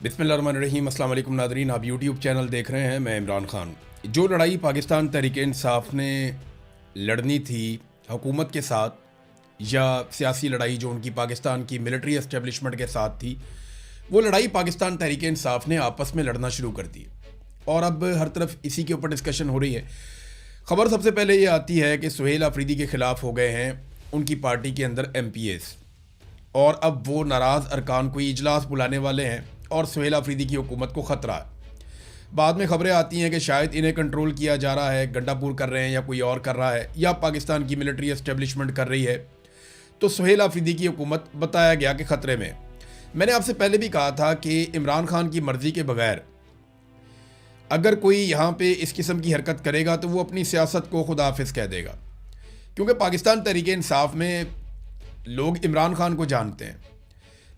बिस्मिल्लाहिर्रहमानिर्रहीम। अस्सलाम वालेकुम नादरीन, आप यूट्यूब चैनल देख रहे हैं। मैं इमरान ख़ान। जो लड़ाई पाकिस्तान तहरीक इंसाफ ने लड़नी थी हुकूमत के साथ, या सियासी लड़ाई जो उनकी पाकिस्तान की मिलिट्री एस्टेब्लिशमेंट के साथ थी, वो लड़ाई पाकिस्तान तहरीक इंसाफ ने आपस में लड़ना शुरू कर दी और अब हर तरफ इसी के ऊपर डिस्कशन हो रही है। ख़बर सबसे पहले ये आती है कि सुहेल अफरीदी के ख़िलाफ़ हो गए हैं उनकी पार्टी के अंदर MPs, और अब वो नाराज़ अरकान कोई इजलास बुलाने वाले हैं और सुहेल अफरीदी की हुकूमत को ख़तरा है। बाद में ख़बरें आती हैं कि शायद इन्हें कंट्रोल किया जा रहा है, गंडापुर कर रहे हैं या कोई और कर रहा है, या पाकिस्तान की मिलिट्री एस्टेब्लिशमेंट कर रही है। तो सुहेल अफरीदी की हुकूमत बताया गया कि ख़तरे में। मैंने आपसे पहले भी कहा था कि इमरान खान की मर्ज़ी के बगैर अगर कोई यहाँ पे इस किस्म की हरकत करेगा तो वो अपनी सियासत को खुदा हाफिज़ कह देगा, क्योंकि पाकिस्तान तहरीक इंसाफ में लोग इमरान खान को जानते हैं।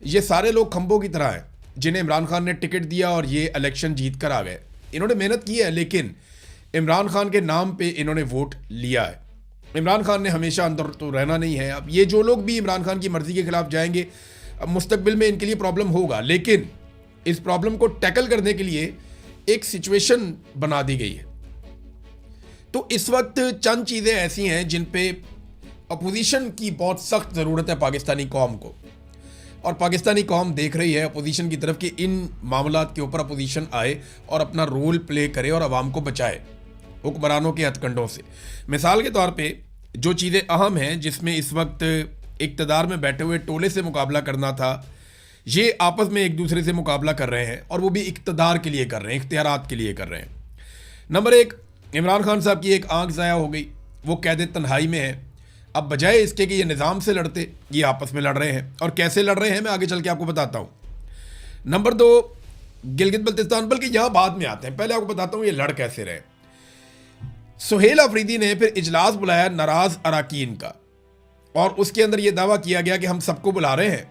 ये सारे लोग खंभों की तरह हैं जिन्हें इमरान खान ने टिकट दिया और ये इलेक्शन जीत कर आ गए। इन्होंने मेहनत की है, लेकिन इमरान खान के नाम पे इन्होंने वोट लिया है। इमरान खान ने हमेशा अंदर तो रहना नहीं है। अब ये जो लोग भी इमरान खान की मर्ज़ी के ख़िलाफ़ जाएंगे, अब मुस्तकबिल में इनके लिए प्रॉब्लम होगा, लेकिन इस प्रॉब्लम को टैकल करने के लिए एक सिचुएशन बना दी गई है। तो इस वक्त चंद चीज़ें ऐसी हैं जिन पे अपोजिशन की बहुत सख्त ज़रूरत है पाकिस्तानी कौम को, और पाकिस्तानी कौम देख रही है अपोजिशन की तरफ कि इन मामलात के ऊपर अपोजिशन आए और अपना रोल प्ले करे और आवाम को बचाए हुक्मरानों के हथकंडों से। मिसाल के तौर पे जो चीज़ें अहम हैं जिसमें इस वक्त इक़्तिदार में बैठे हुए टोले से मुकाबला करना था, ये आपस में एक दूसरे से मुकाबला कर रहे हैं, और वो भी इक़्तिदार के लिए कर रहे हैं, इख्तियारात के लिए कर रहे हैं। नंबर एक, इमरान खान साहब की एक आंख ज़ाया हो गई, वो कैद तन्हाई में है। अब बजाय इसके कि ये निज़ाम से लड़ते, ये आपस में लड़ रहे हैं, और कैसे लड़ रहे हैं मैं आगे चल के आपको बताता हूँ। नंबर दो, गिलगित बल्तिस्तान, बल्कि यहाँ बाद में आते हैं, पहले आपको बताता हूँ ये लड़ कैसे रहे। सुहेल अफरीदी ने फिर इजलास बुलाया नाराज़ अराकीन का, और उसके अंदर ये दावा किया गया कि हम सबको बुला रहे हैं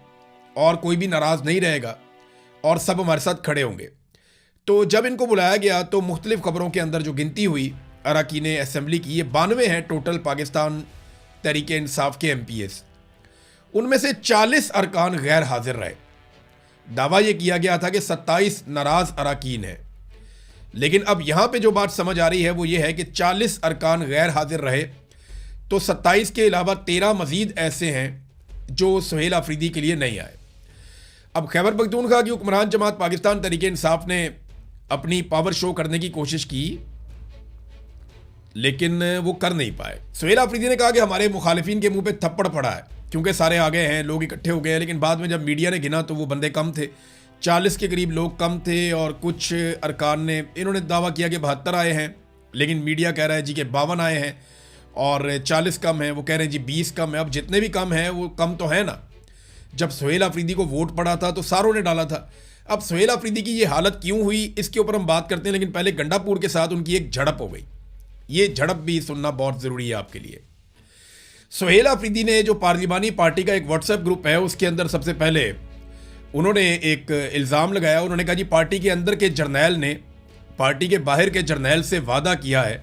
और कोई भी नाराज़ नहीं रहेगा और सब हमारे साथ खड़े होंगे। तो जब इनको बुलाया गया तो मुख्तलिफ खबरों के अंदर जो गिनती हुई अराकीन असम्बली की, ये 92 हैं टोटल पाकिस्तान तहरीक इंसाफ के MPs, उनमें से 40 अरकान गैर हाजिर रहे। दावा यह किया गया था कि 27 नाराज अरकान हैं, लेकिन अब यहां पे जो बात समझ आ रही है वो ये है कि 40 अरकान गैर हाजिर रहे, तो 27 के अलावा 13 मजीद ऐसे हैं जो सुहेल अफरीदी के लिए नहीं आए। अब खैबर पख्तूनख्वा की हुक्मरान जमात पाकिस्तान तहरीक इंसाफ ने अपनी पावर शो करने की कोशिश की, लेकिन वो कर नहीं पाए। सुहेल अफरीदी ने कहा कि हमारे मुखालिफिन के मुंह पे थप्पड़ पड़ा है, क्योंकि सारे आ गए हैं, लोग इकट्ठे हो गए हैं। लेकिन बाद में जब मीडिया ने गिना तो वो बंदे कम थे, 40 के करीब लोग कम थे, और कुछ अरकान ने इन्होंने दावा किया कि 72 आए हैं, लेकिन मीडिया कह रहा है जी कि 52 आए हैं, और 40 कम है, वो कह रहे हैं जी 20 कम है। अब जितने भी कम हैं वो कम तो है ना, जब सुहेल अफरीदी को वोट पड़ा था तो सारों ने डाला था। अब सुहेल अफरीदी की ये हालत क्यों हुई इसके ऊपर हम बात करते हैं, लेकिन पहले गंडापुर के साथ उनकी एक झड़प हो गई। ये झड़प भी सुनना बहुत ज़रूरी है आपके लिए। सुहेल अफरीदी ने जो पार्लिमानी पार्टी का एक व्हाट्सएप ग्रुप है, उसके अंदर सबसे पहले उन्होंने एक इल्ज़ाम लगाया। उन्होंने कहा जी पार्टी के अंदर के जर्नैल ने पार्टी के बाहर के जर्नैल से वादा किया है,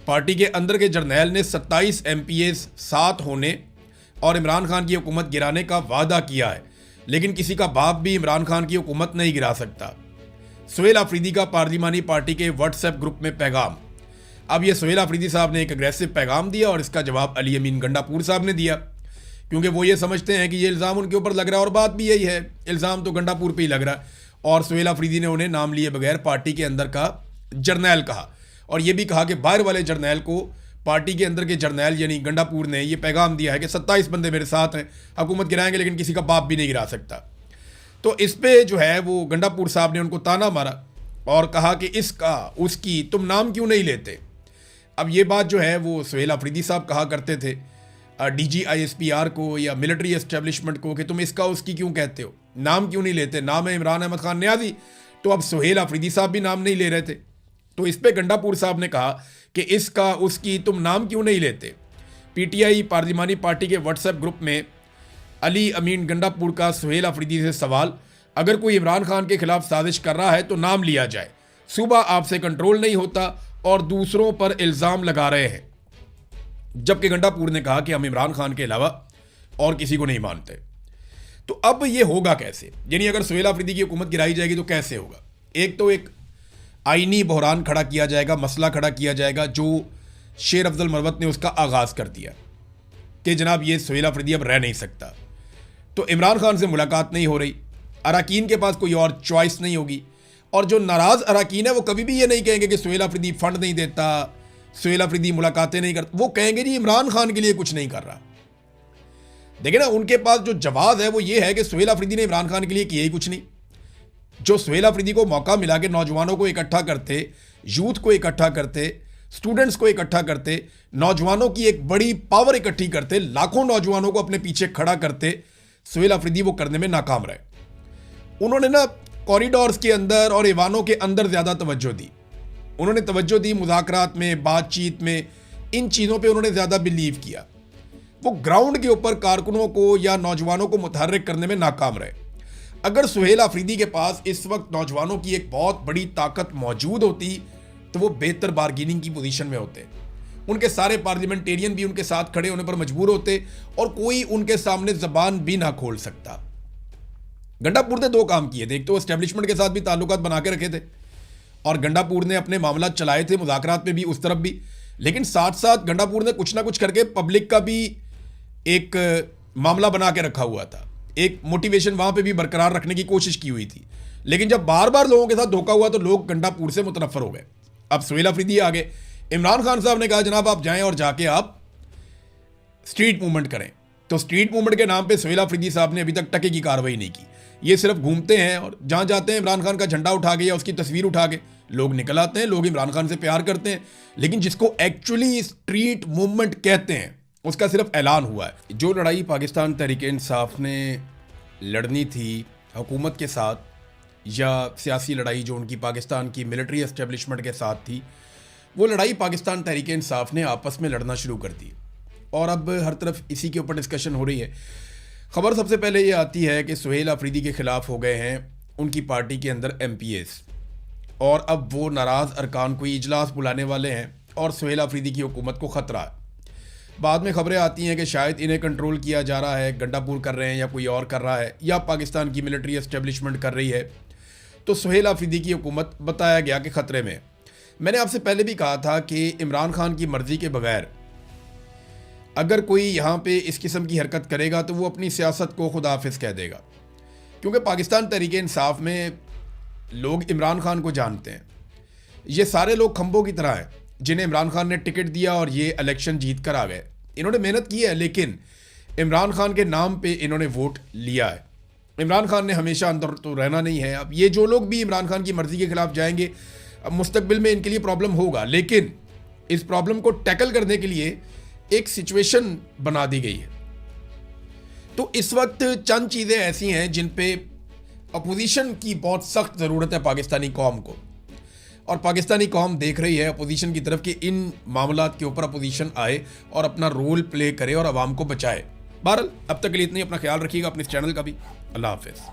पार्टी के अंदर के जर्नैल ने 27 MPs साथ होने और इमरान खान की हुकूमत गिराने का वादा किया है, लेकिन किसी का बाप भी इमरान खान की हुकूमत नहीं गिरा सकता। सुहेल अफरीदी का पार्लिमानी पार्टी के व्हाट्सएप ग्रुप में पैगाम। अब ये सुहेल अफरीदी साहब ने एक अग्रेसिव पैगाम दिया और इसका जवाब अली अमीन गंडापुर साहब ने दिया, क्योंकि वो ये समझते हैं कि ये इल्ज़ाम उनके ऊपर लग रहा है, और बात भी यही है, इल्ज़ाम तो गंडापुर पे ही लग रहा है। और सुहेल अफरीदी ने उन्हें नाम लिए बगैर पार्टी के अंदर का जर्नैल कहा, और ये भी कहा कि बाहर वाले जर्नैल को पार्टी के अंदर के जर्नैल यानी गंडापुर ने ये पैगाम दिया है कि 27 बंदे मेरे साथ हैं, हुकूमत गिराएंगे, लेकिन किसी का बाप भी नहीं गिरा सकता। तो इस पर जो है वो गंडापुर साहब ने उनको ताना मारा और कहा कि इसका उसकी तुम नाम क्यों नहीं लेते। अब ये बात जो है वो सुहेल अफरीदी साहब कहा करते थे DG ISPR को या मिलिट्री एस्टेब्लिशमेंट को कि तुम इसका उसकी क्यों कहते हो, नाम क्यों नहीं लेते। नाम है इमरान अहमद खान न्याजी, तो अब सुहेल अफरीदी साहब भी नाम नहीं ले रहे थे। तो इस पर गंडापुर साहब ने कहा कि इसका उसकी तुम नाम क्यों नहीं लेते। PTI पार्लिमानी पार्टी के व्हाट्सएप ग्रुप में अली अमीन गंडापुर का सुहेल अफरीदी से सवाल, अगर कोई इमरान खान के खिलाफ साजिश कर रहा है तो नाम लिया जाए, सुबह आपसे कंट्रोल नहीं होता और दूसरों पर इल्ज़ाम लगा रहे हैं। जबकि गंडापुर ने कहा कि हम इमरान खान के अलावा और किसी को नहीं मानते। तो अब ये होगा कैसे, यानी अगर सुहेल आफरीदी की हुकूमत गिराई जाएगी तो कैसे होगा? एक तो एक आईनी बहरान खड़ा किया जाएगा, मसला खड़ा किया जाएगा जो शेर अफजल मरवत ने उसका आगाज़ कर दिया कि जनाब ये सुहेल आफरीदी अब रह नहीं सकता। तो इमरान खान से मुलाकात नहीं हो रही, अरकान के पास कोई और चॉइस नहीं होगी, और जो नाराज़ अरकान है वो कभी भी ये नहीं कहेंगे कि सुहेल आफरीदी फंड नहीं देता, सुहेल आफरीदी मुलाकातें नहीं करता, वो कहेंगे जी इमरान खान के लिए कुछ नहीं कर रहा। देखिए ना, उनके पास जो जवाब है वो ये है कि सुहेल आफरीदी ने इमरान खान के लिए किया ही कुछ नहीं। जो सुहेल आफरीदी को मौका मिला कि नौजवानों को इकट्ठा करते, यूथ को इकट्ठा करते, स्टूडेंट्स को इकट्ठा करते, नौजवानों की एक बड़ी पावर इकट्ठी करते, लाखों नौजवानों को अपने पीछे खड़ा करते, सुहेल आफरीदी वो करने में नाकाम रहे। उन्होंने ना कॉरिडोर्स के अंदर और ईवानों के अंदर ज़्यादा तवज्जो दी। उन्होंने तवज्जो दी मुज़ाकरात में, बातचीत में, इन चीज़ों पे उन्होंने ज़्यादा बिलीव किया। वो ग्राउंड के ऊपर कारकुनों को या नौजवानों को मुतहर्रिक करने में नाकाम रहे। अगर सुहेल आफरीदी के पास इस वक्त नौजवानों की एक बहुत बड़ी ताकत मौजूद होती तो वो बेहतर बार्गेनिंग की पोजीशन में होते। उनके सारे पार्लियामेंटेरियन भी उनके साथ खड़े होने पर मजबूर होते और कोई उनके सामने जबान भी ना खोल सकता। गंडापुर ने दो काम किए थे, एक तो एस्टेब्लिशमेंट के साथ भी ताल्लुकात बना के रखे थे और गंडापुर ने अपने मामला चलाए थे मुज़ाकरात में भी, उस तरफ भी, लेकिन साथ साथ गंडापुर ने कुछ ना कुछ करके पब्लिक का भी एक मामला बना के रखा हुआ था, एक मोटिवेशन वहां पे भी बरकरार रखने की कोशिश की हुई थी। लेकिन जब बार बार लोगों के साथ धोखा हुआ तो लोग गंडापुर से मुतनफर हो गए। अब सुहेल आफरीदी आ गए, इमरान खान साहब ने कहा जनाब आप जाएं और जाके आप स्ट्रीट मूवमेंट करें। तो स्ट्रीट मूवमेंट के नाम पे सुहेल आफरीदी साहब ने अभी तक टके की कार्रवाई नहीं की। ये सिर्फ घूमते हैं और जहां जाते हैं इमरान खान का झंडा उठा के या उसकी तस्वीर उठा के लोग निकल आते हैं। लोग इमरान खान से प्यार करते हैं, लेकिन जिसको एक्चुअली स्ट्रीट मूवमेंट कहते हैं उसका सिर्फ ऐलान हुआ है। जो लड़ाई पाकिस्तान तहरीक इंसाफ ने लड़नी थी हुकूमत के साथ, या सियासी लड़ाई जो उनकी पाकिस्तान की मिलिट्री एस्टेब्लिशमेंट के साथ थी, वो लड़ाई पाकिस्तान तहरीक इंसाफ ने आपस में लड़ना शुरू कर दी और अब हर तरफ इसी के ऊपर डिस्कशन हो रही है। खबर सबसे पहले ये आती है कि सुहेल आफरीदी के ख़िलाफ़ हो गए हैं उनकी पार्टी के अंदर MPs, और अब वो नाराज़ अरकान को इजलास बुलाने वाले हैं और सुहेल आफरीदी की हुकूमत को ख़तरा है। बाद में खबरें आती हैं कि शायद इन्हें कंट्रोल किया जा रहा है, गंडापुर कर रहे हैं या कोई और कर रहा है या पाकिस्तान की मिलिट्री एस्टेब्लिशमेंट कर रही है। तो सुहेल आफरीदी की हुकूमत बताया गया कि ख़तरे में। मैंने आपसे पहले भी कहा था कि इमरान खान की मर्ज़ी के बगैर अगर कोई यहाँ पे इस किस्म की हरकत करेगा तो वो अपनी सियासत को खुदा हाफिज़ कह देगा, क्योंकि पाकिस्तान तहरीक इंसाफ में लोग इमरान खान को जानते हैं। ये सारे लोग खंभों की तरह हैं जिन्हें इमरान खान ने टिकट दिया और ये इलेक्शन जीत कर आ गए। इन्होंने मेहनत की है, लेकिन इमरान खान के नाम पे इन्होंने वोट लिया है। इमरान खान ने हमेशा अंदर तो रहना नहीं है। अब ये जो लोग भी इमरान खान की मर्ज़ी के ख़िलाफ़ जाएंगे, अब मुस्तकबिल में इनके लिए प्रॉब्लम होगा, लेकिन इस प्रॉब्लम को टैकल करने के लिए एक सिचुएशन बना दी गई है। तो इस वक्त चंद चीज़ें ऐसी हैं जिन पे अपोजिशन की बहुत सख्त ज़रूरत है पाकिस्तानी कौम को, और पाकिस्तानी कौम देख रही है अपोजिशन की तरफ कि इन मामलात के ऊपर अपोजिशन आए और अपना रोल प्ले करे और आवाम को बचाए। बहरहाल अब तक के लिए इतना ही। अपना ख्याल रखिएगा, अपने इस चैनल का भी। अल्लाह हाफिज़।